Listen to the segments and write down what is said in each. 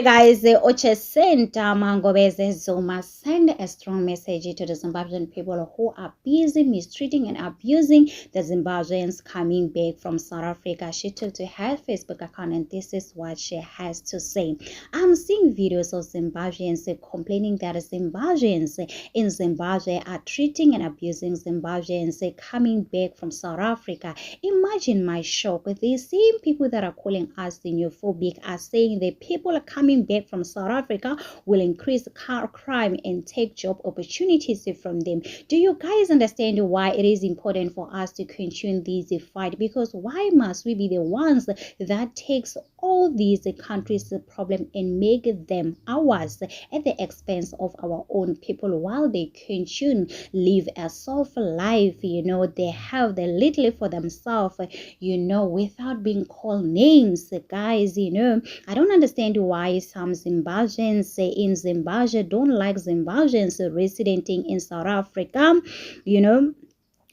Guys, the Oche sent Mangobeze Zuma send a strong message to the Zimbabwean people who are busy mistreating and abusing the Zimbabweans coming back from South Africa. She took to her Facebook account and this is what she has to say. I'm seeing videos of Zimbabweans complaining that Zimbabweans in Zimbabwe are treating and abusing Zimbabweans coming back from South Africa. Imagine my shock. The same people that are calling us xenophobic are saying the people are coming back from South Africa will increase car crime and take job opportunities from them. Do you guys understand why it is important for us to continue this fight? Because why must we be the ones that takes all these countries' problem and make them ours at the expense of our own people while they continue live a soft life? They have the little for themselves, without being called names. Guys, I don't understand why some Zimbabweans in Zimbabwe don't like Zimbabweans residing in South Africa.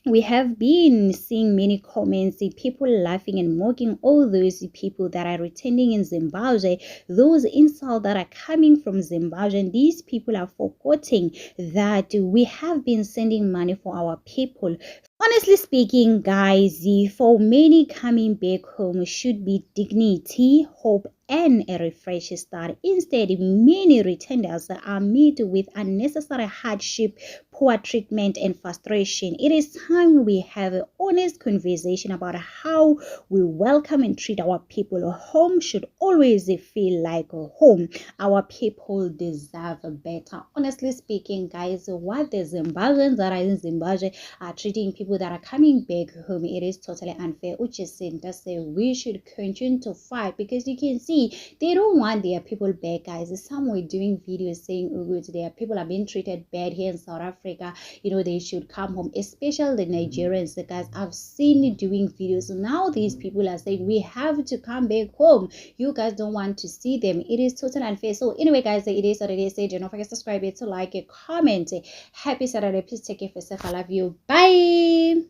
We have been seeing many comments, people laughing and mocking all those people that are returning in Zimbabwe, those insults that are coming from Zimbabwe. And these people are forgetting that we have been sending money for our people. Honestly speaking, guys, for many coming back home should be dignity, hope, and a refresh start. Instead, many returners are met with unnecessary hardship, poor treatment, and frustration. It is time we have an honest conversation about how we welcome and treat our people. Home should always feel like a home. Our people deserve better. Honestly speaking, guys, what the Zimbabweans that are in Zimbabwe are treating people that are coming back home, it is totally unfair. Which is saying that we should continue to fight, because you can see they don't want their people back, guys. Some were doing videos saying, oh good, their people are being treated bad here in South Africa, they should come home, especially the Nigerians. Guys, I've seen doing videos. Now these people are saying we have to come back home. You guys don't want to see them. It is totally unfair. So anyway, guys, it is what it is. Don't forget to subscribe, to like, comment. Happy Saturday. Please take care of yourself. I love you. Bye.